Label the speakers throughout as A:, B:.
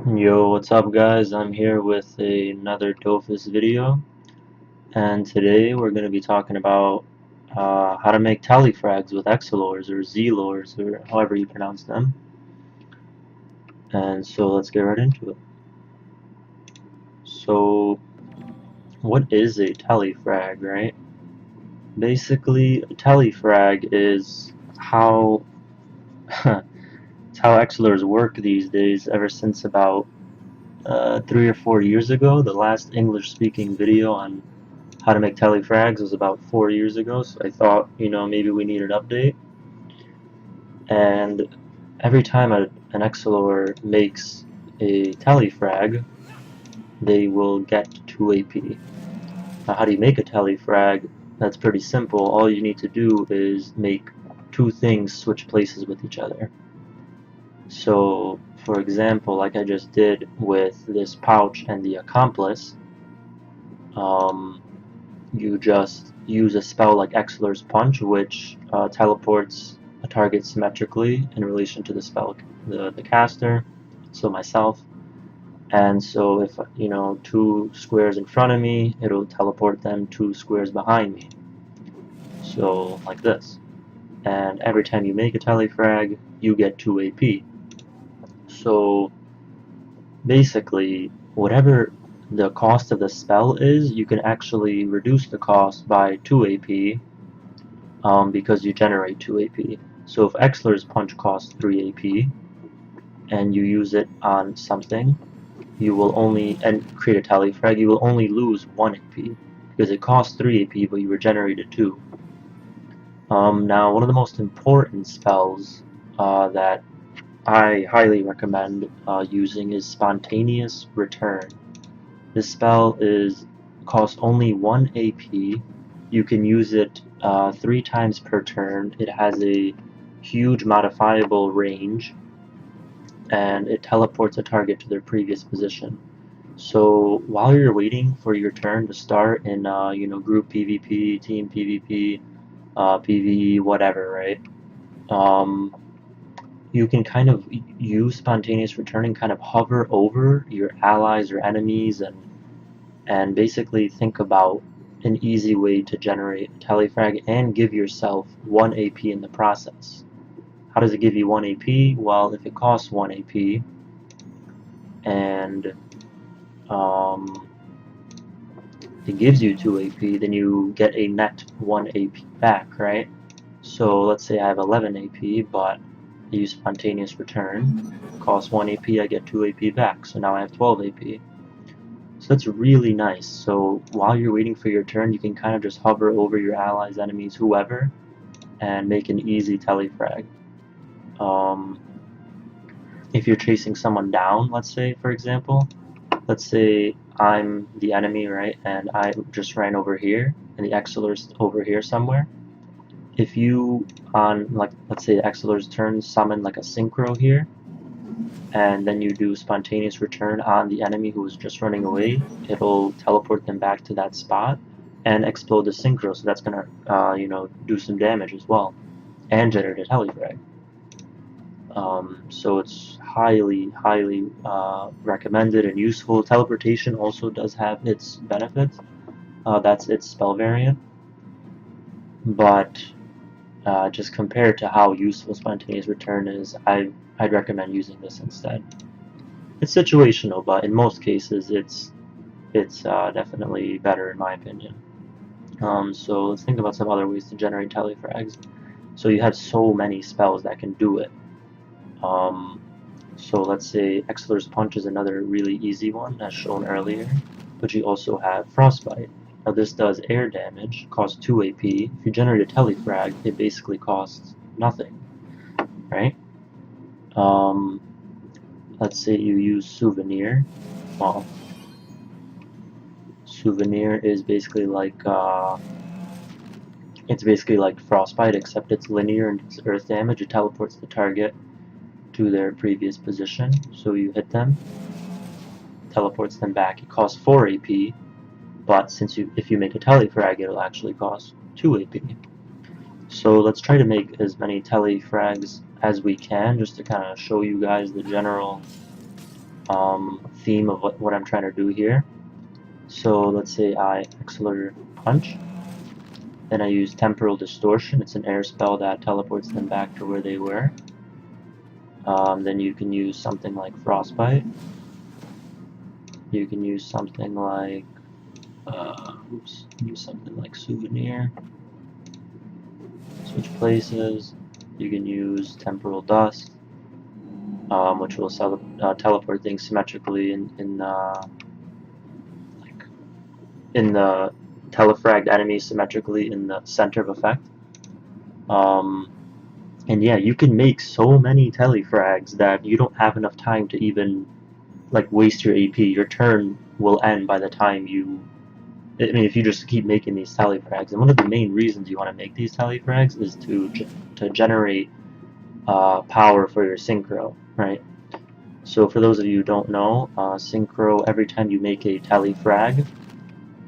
A: Yo, what's up guys? I'm here with another Dofus video, and today we're going to be talking about how to make Telefrags with Xelors or Xelors or however you pronounce them. And so let's get right into it. So what is a Telefrag, right? Basically, a Telefrag is how it's how Xelors work these days ever since about 3 or 4 years ago. The last English-speaking video on how to make Telefrags was about 4 years ago, so I thought, maybe we need an update. And every time an Xelor makes a Telefrag, they will get 2 AP. Now, how do you make a Telefrag? That's pretty simple. All you need to do is make two things switch places with each other. So, for example, like I just did with this pouch and the accomplice, you just use a spell like Xelor's Punch, which teleports a target symmetrically in relation to the spell, the caster, so myself. And so if, two squares in front of me, it'll teleport them 2 squares behind me. So, like this. And every time you make a Telefrag, you get 2 AP. So, basically, whatever the cost of the spell is, you can actually reduce the cost by 2 AP because you generate 2 AP. So if Xelor's Punch costs 3 AP and you use it on something, you will only, and create a Telefrag, you will only lose 1 AP because it costs 3 AP but you regenerated 2. Now, one of the most important spells that I highly recommend using is Spontaneous Return. This spell costs only 1 AP. You can use it 3 times per turn. It has a huge modifiable range, and it teleports a target to their previous position. So while you're waiting for your turn to start in group PvP, team PvP, PvE, whatever, right? You can kind of use Spontaneous Return and kind of hover over your allies or enemies and basically think about an easy way to generate a Telefrag and give yourself 1 AP in the process. How does it give you 1 AP? Well, if it costs 1 AP and it gives you 2 AP, then you get a net 1 AP back, right? So let's say I have 11 AP, but I use Spontaneous Return. Costs 1 AP, I get 2 AP back, so now I have 12 AP. So that's really nice. So while you're waiting for your turn, you can kind of just hover over your allies, enemies, whoever, and make an easy Telefrag. If you're chasing someone down, let's say, for example, let's say I'm the enemy, right, and I just ran over here, and the Xelor's over here somewhere. If you, let's say the Xelor's turn, summon like a Synchro here, and then you do Spontaneous Return on the enemy who was just running away, it'll teleport them back to that spot and explode the Synchro, so that's gonna, do some damage as well, and generate a Telefrag. So it's highly recommended and useful. Teleportation also does have its benefits. That's its spell variant, but just compared to how useful Spontaneous Return is, I'd recommend using this instead. It's situational, but in most cases, it's definitely better in my opinion. So let's think about some other ways to generate Telefrags. So you have so many spells that can do it. So let's say Xelor's Punch is another really easy one, as shown earlier, but you also have Frostbite. Now this does air damage, costs 2 AP. If you generate a Telefrag, it basically costs nothing, right? Let's say you use Souvenir. Well, Souvenir is basically like it's basically like Frostbite, except it's linear and it's earth damage. It teleports the target to their previous position. So you hit them, teleports them back. It costs 4 AP, but if you make a Telefrag, it'll actually cost 2 AP. So let's try to make as many Telefrags as we can, just to kind of show you guys the general theme of what I'm trying to do here. So let's say I Xelor Punch, then I use Temporal Distortion. It's an air spell that teleports them back to where they were. Then you can use something like Frostbite. You can use something like use something like Souvenir. Switch places. You can use Temporal Dust, which will teleport things symmetrically in the Telefragged enemies symmetrically in the center of effect. And yeah, you can make so many Telefrags that you don't have enough time to even like waste your AP. Your turn will end by the time you. I mean, if you just keep making these Telefrags, and one of the main reasons you want to make these Telefrags is to generate power for your Synchro, right? So for those of you who don't know, Synchro, every time you make a Telefrag,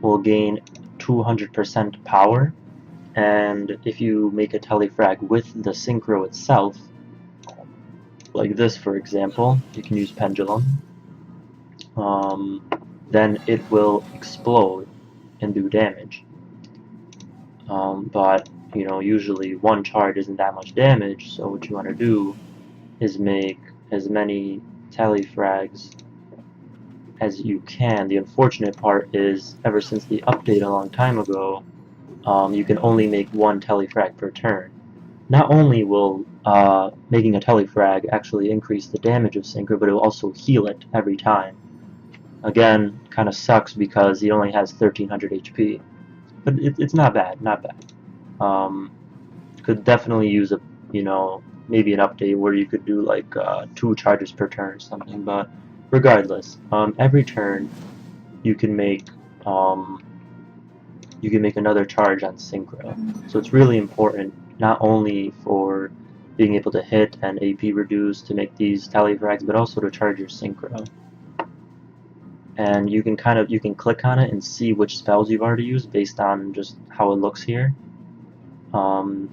A: will gain 200% power, and if you make a Telefrag with the Synchro itself, like this for example, you can use Pendulum, then it will explode and do damage. But you know, usually one charge isn't that much damage, so what you want to do is make as many Telefrags as you can. The unfortunate part is, ever since the update a long time ago, you can only make one Telefrag per turn. Not only will making a Telefrag actually increase the damage of Synchro, but it will also heal it every time. Again, kind of sucks because he only has 1300 HP, but it's not bad, not bad. Could definitely use a, you know, maybe an update where you could do like 2 charges per turn or something. But regardless, every turn you can make another charge on Synchro. So it's really important not only for being able to hit and AP reduce to make these Telefrags, but also to charge your Synchro. And you can click on it and see which spells you've already used based on just how it looks here.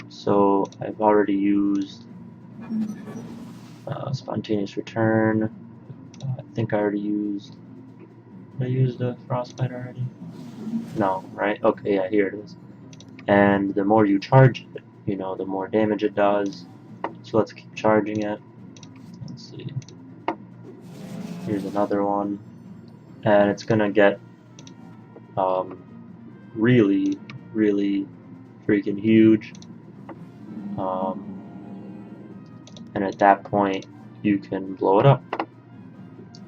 A: So I've already used Spontaneous Return. I think I already used. Did I use the Frostbite already? No, right? Okay, yeah, here it is. And the more you charge it, you know, the more damage it does. So let's keep charging it. Let's see. Here's another one. And it's gonna get really, really freaking huge. And at that point, you can blow it up.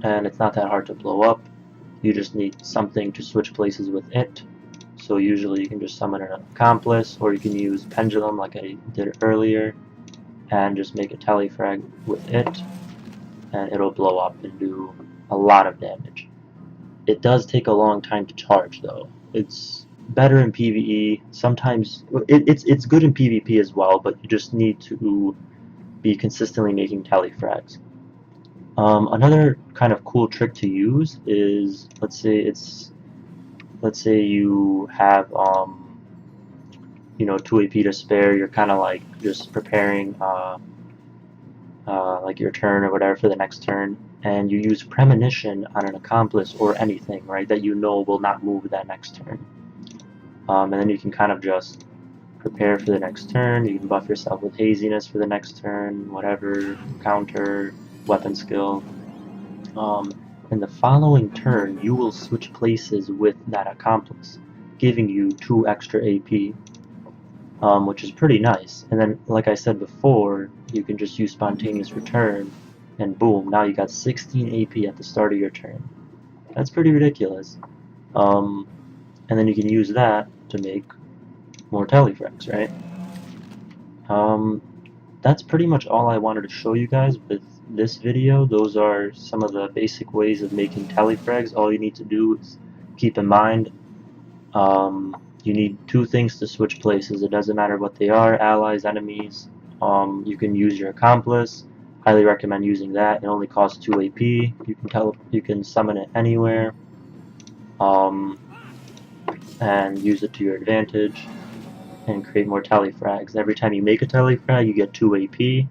A: And it's not that hard to blow up. You just need something to switch places with it. So usually you can just summon an accomplice, or you can use Pendulum like I did earlier, and just make a Telefrag with it, and it'll blow up and do a lot of damage. It does take a long time to charge though. It's better in PvE. Sometimes it's good in PvP as well, but you just need to be consistently making Telefrags. Another kind of cool trick to use is, let's say you have you know, 2 AP to spare. You're kind of like just preparing like your turn or whatever for the next turn, and you use Premonition on an accomplice or anything, right, that you know will not move that next turn. And then you can kind of just prepare for the next turn. You can buff yourself with Haziness for the next turn, whatever, counter, weapon skill. In the following turn, you will switch places with that accomplice, giving you 2 extra AP, which is pretty nice. And then, like I said before, you can just use Spontaneous Return, and boom, now you got 16 AP at the start of your turn. That's pretty ridiculous. And then you can use that to make more Telefrags, right? That's pretty much all I wanted to show you guys with this video. Those are some of the basic ways of making Telefrags. All you need to do is keep in mind you need 2 things to switch places. It doesn't matter what they are, allies, enemies. You can use your accomplice. Highly recommend using that. It only costs 2 AP. You can summon it anywhere, and use it to your advantage, and create more Telefrags. Every time you make a Telefrag, you get 2 AP.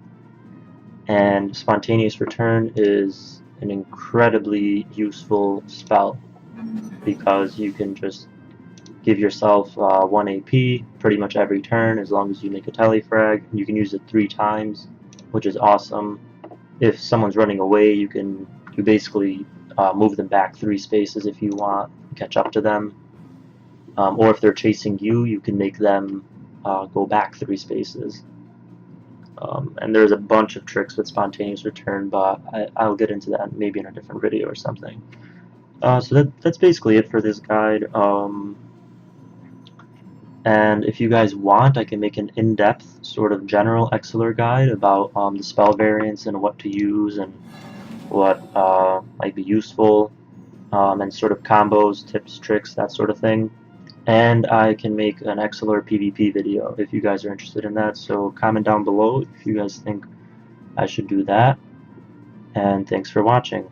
A: And Spontaneous Return is an incredibly useful spell, because you can just give yourself 1 AP pretty much every turn as long as you make a Telefrag. You can use it 3 times, which is awesome. If someone's running away, you basically move them back 3 spaces if you want, catch up to them. Or if they're chasing you, you can make them go back 3 spaces. And there's a bunch of tricks with spontaneous return, but I'll get into that maybe in a different video or something. So that's basically it for this guide. And if you guys want, I can make an in-depth sort of general Xelor guide about the spell variants and what to use and what might be useful, and sort of combos, tips, tricks, that sort of thing. And I can make an Xelor PvP video if you guys are interested in that. So comment down below if you guys think I should do that. And thanks for watching.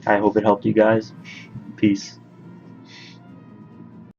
A: I hope it helped you guys. Peace.